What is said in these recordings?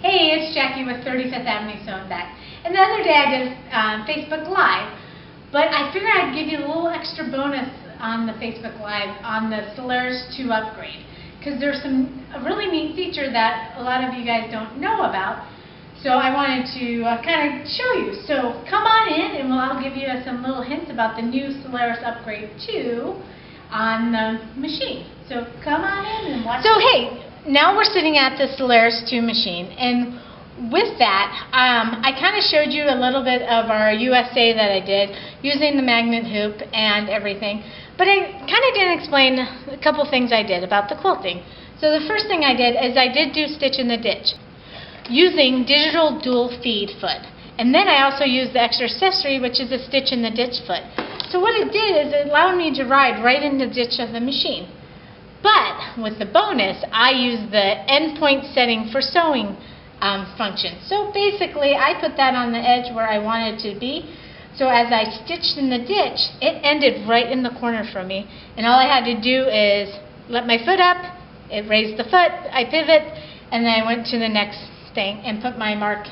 Hey, it's Jackie with 35th Ave Sew Vac. And the other day I did Facebook Live, but I figured I'd give you a little extra bonus on the Facebook Live on the Solaris 2 upgrade, because there's a really neat feature that a lot of you guys don't know about. So I wanted to kind of show you. So come on in and I'll give you some little hints about the new Solaris Upgrade 2 on the machine. So come on in and watch. So hey, now we're sitting at the Solaris 2 machine, and with that, I kind of showed you a little bit of our USA that I did using the magnet hoop and everything, but I kind of didn't explain a couple things I did about the quilting. So the first thing I did is I did do stitch in the ditch using digital dual feed foot, and then I also used the extra accessory, which is a stitch in the ditch foot. So what it did is it allowed me to ride right in the ditch of the machine. But with the bonus, I used the endpoint setting for sewing function. So basically, I put that on the edge where I wanted it to be. So as I stitched in the ditch, it ended right in the corner for me. And all I had to do is let my foot up, it raised the foot, I pivot, and then I went to the next thing and put my mark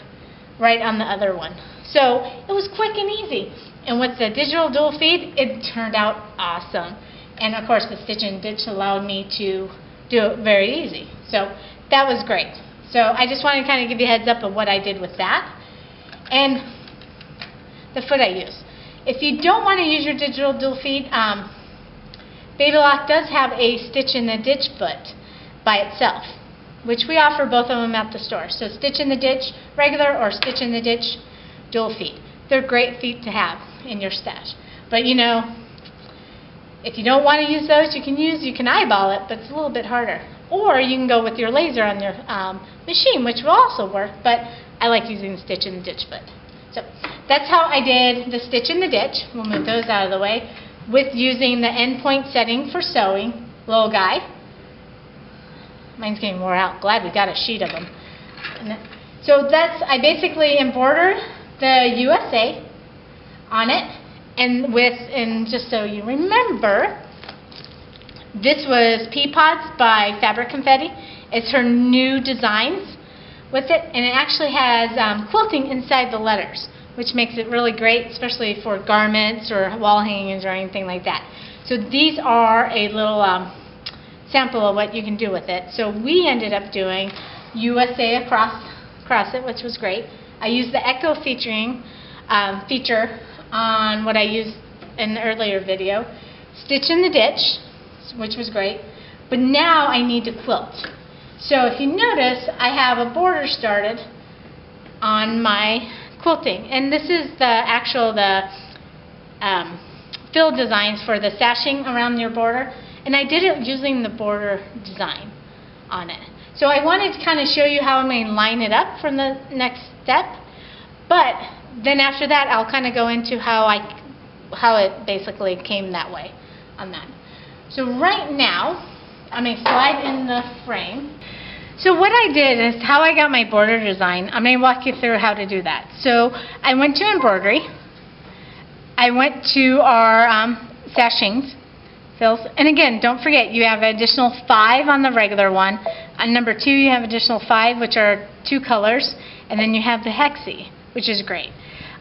right on the other one. So it was quick and easy. And with the digital dual feed, it turned out awesome. And of course the stitch and ditch allowed me to do it very easy. So that was great. So I just wanted to kind of give you a heads up of what I did with that. And the foot I use. If you don't want to use your digital dual feed, Babylock does have a stitch in the ditch foot by itself, which we offer both of them at the store. So stitch in the ditch regular or stitch in the ditch dual feed. They're great feet to have in your stash. But you know, if you don't want to use those, you can eyeball it, but it's a little bit harder. Or you can go with your laser on your machine, which will also work, but I like using the stitch in the ditch foot. So that's how I did the stitch in the ditch. We'll move those out of the way with using the endpoint setting for sewing, little guy. Mine's getting wore out. Glad we got a sheet of them. So I basically embroidered the USA on it. And just so you remember, this was Pea Pods by Fabric Confetti. It's her new designs with it, and it actually has quilting inside the letters, which makes it really great, especially for garments or wall hangings or anything like that. So these are a little sample of what you can do with it. So we ended up doing USA across it, which was great. I used the Echo feature on what I used in the earlier video. Stitch in the ditch, which was great, but now I need to quilt. So if you notice, I have a border started on my quilting, and this is the fill designs for the sashing around your border, and I did it using the border design on it. So I wanted to kind of show you how I'm going to line it up from the next step, but then after that, I'll kind of go into how it basically came that way on that. So right now, I'm going to slide in the frame. So what I did is how I got my border design. I'm going to walk you through how to do that. So I went to embroidery. I went to our sashings, fills, and again, don't forget you have an additional 5 on the regular one. On number 2, you have additional 5, which are 2 colors, and then you have the hexie, which is great.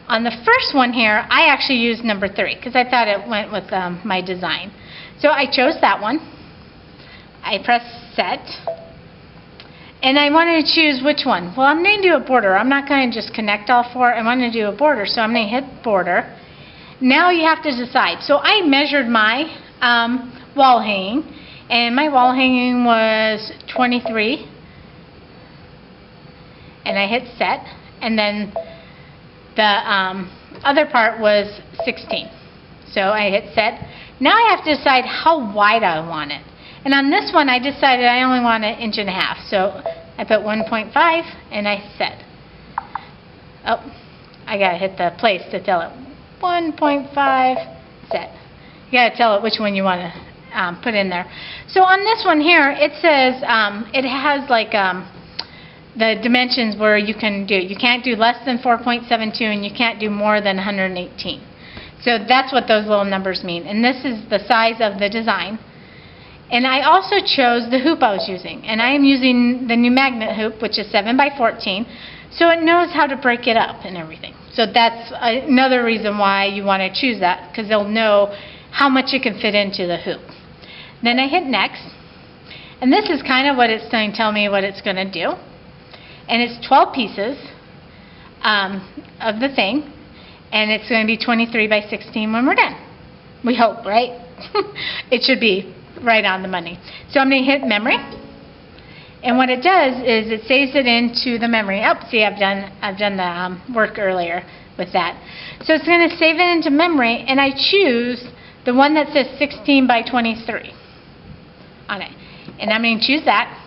On the first one here, I actually used number 3 because I thought it went with my design. So I chose that one. I pressed set, and I wanted to choose which one. Well, I'm going to do a border. I'm not going to just connect all 4. I want to do a border, so I'm going to hit border. Now you have to decide. So I measured my wall hanging, and my wall hanging was 23, and I hit set, and then the other part was 16. So I hit set. Now I have to decide how wide I want it. And on this one, I decided I only want 1.5 inches. So I put 1.5 and I set. Oh, I got to hit the place to tell it. 1.5 set. You got to tell it which one you want to put in there. So on this one here, it says it has like the dimensions where you can do. You can't do less than 4.72 and you can't do more than 118. So that's what those little numbers mean. And this is the size of the design. And I also chose the hoop I was using. And I am using the new magnet hoop, which is 7 by 14, so it knows how to break it up and everything. So that's another reason why you want to choose that, because they'll know how much it can fit into the hoop. Then I hit next, and this is kind of what it's going to tell me what it's going to do. And it's 12 pieces of the thing, and it's going to be 23 by 16 when we're done. We hope, right? It should be right on the money. So I'm going to hit memory, and what it does is it saves it into the memory. Oh, see, I've done the work earlier with that. So it's going to save it into memory, and I choose the one that says 16 by 23 on it, and I'm going to choose that,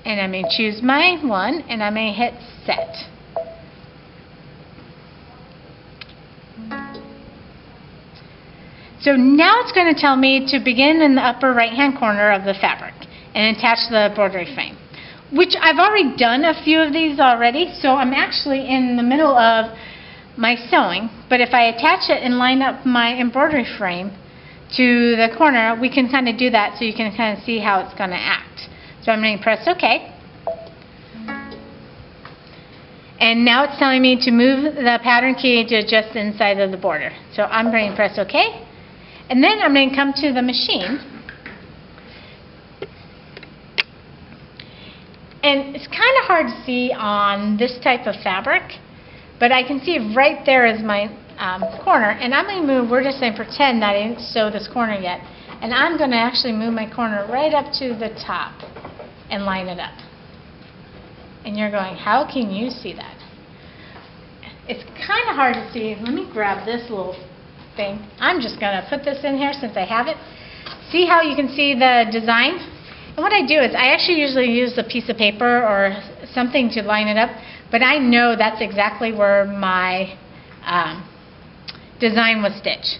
and I'm going to choose my one, and I'm going to hit set. So now it's going to tell me to begin in the upper right-hand corner of the fabric and attach the embroidery frame, which I've already done a few of these already, so I'm actually in the middle of my sewing. But if I attach it and line up my embroidery frame to the corner, we can kind of do that so you can kind of see how it's going to act. So I'm going to press OK. And now it's telling me to move the pattern key to just inside of the border. So I'm going to press OK. And then I'm going to come to the machine. And it's kind of hard to see on this type of fabric, but I can see right there is my corner. And I'm going to move, we're just going to pretend that I didn't sew this corner yet. And I'm going to actually move my corner right up to the top and line it up. And you're going, how can you see that? It's kind of hard to see. Let me grab this little thing. I'm just going to put this in here since I have it. See how you can see the design? And what I do is I actually usually use a piece of paper or something to line it up, but I know that's exactly where my design was stitched.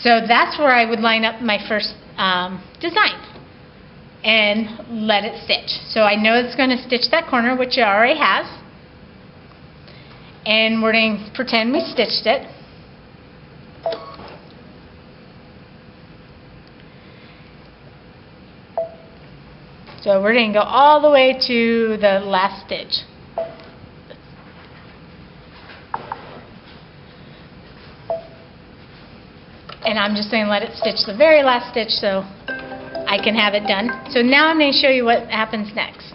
So that's where I would line up my first design and let it stitch. So I know it's going to stitch that corner, which it already has, and we're going to pretend we stitched it. So we're going to go all the way to the last stitch. And I'm just going to let it stitch the very last stitch so I can have it done. So now I'm going to show you what happens next.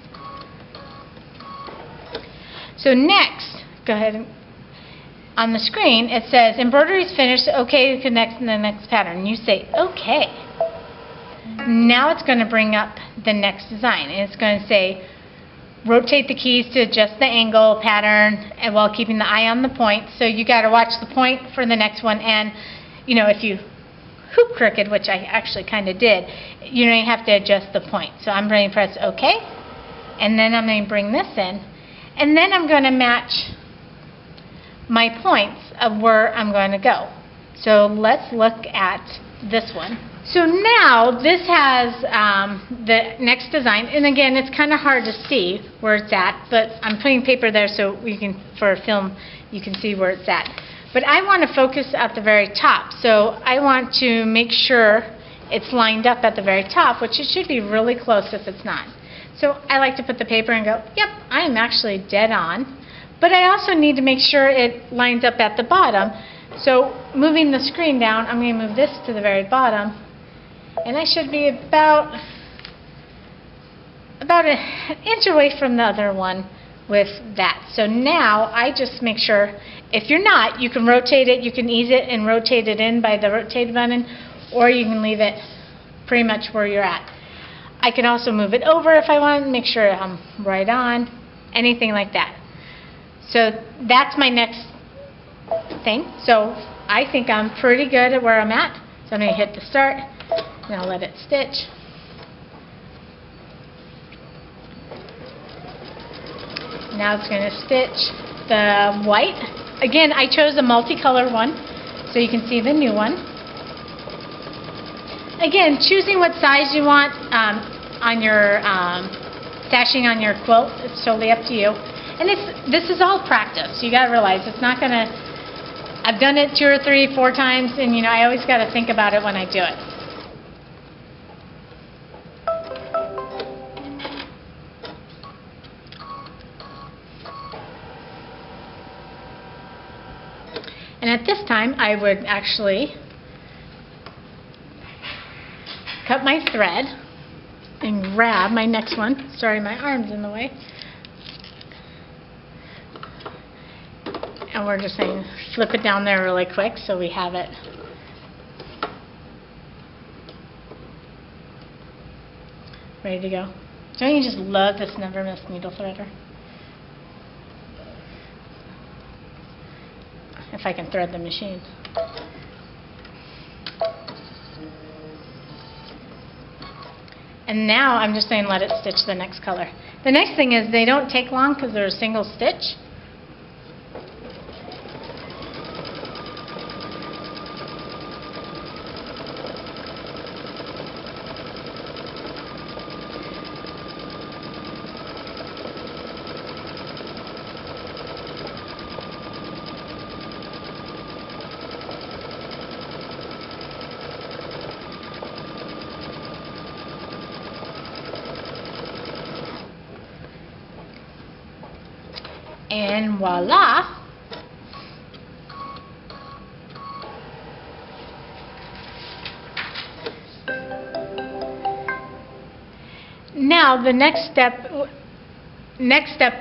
So next, go ahead and on the screen it says embroidery is finished, okay to connect to the next pattern. You say okay. Now it's going to bring up the next design, and it's going to say rotate the keys to adjust the angle pattern and while keeping the eye on the point. So you got to watch the point for the next one, and you know, if you hoop crooked, which I actually kind of did, you know, you have to adjust the point. So I'm going to press OK, and then I'm going to bring this in, and then I'm going to match my points of where I'm going to go. So let's look at this one. So now this has the next design, and again, it's kind of hard to see where it's at, but I'm putting paper there so we can, for a film, you can see where it's at. But I want to focus at the very top, so I want to make sure it's lined up at the very top, which it should be really close if it's not. So I like to put the paper and go, yep, I'm actually dead on. But I also need to make sure it lines up at the bottom. So moving the screen down, I'm going to move this to the very bottom, and I should be about an inch away from the other one with that. So now I just make sure, if you're not, you can rotate it, you can ease it and rotate it in by the rotate button, or you can leave it pretty much where you're at. I can also move it over if I want to make sure I'm right on, anything like that. So that's my next thing. So I think I'm pretty good at where I'm at. So I'm going to hit the start, and I'll let it stitch. Now it's going to stitch the white. Again, I chose a multicolored one, so you can see the new one. Again, choosing what size you want on your stashing on your quilt, it's totally up to you. And this is all practice. You got to realize it's not going to. I've done it 2 or 3, 4 times, and you know I always got to think about it when I do it. And at this time, I would actually cut my thread and grab my next one. Sorry, my arm's in the way. And we're just saying, flip it down there really quick so we have it. Ready to go. Don't you just love this never miss needle threader? If I can thread the machine. And now I'm just saying let it stitch the next color. The next thing is they don't take long because they're a single stitch. And voila! Now the next step,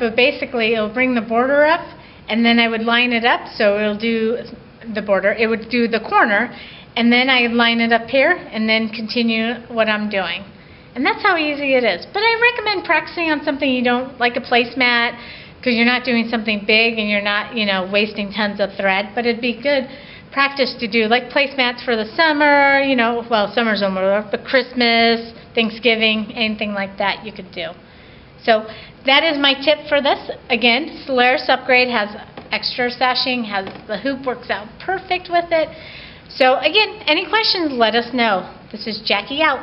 but basically it'll bring the border up, and then I would line it up, so it'll do the border, it would do the corner, and then I'd line it up here, and then continue what I'm doing. And that's how easy it is. But I recommend practicing on something you don't, like a placemat, because you're not doing something big and you're not, wasting tons of thread. But it'd be good practice to do, like placemats for the summer, well, summer's over, but Christmas, Thanksgiving, anything like that you could do. So that is my tip for this. Again, Solaris Upgrade has extra sashing, has the hoop, works out perfect with it. So again, any questions, let us know. This is Jackie out.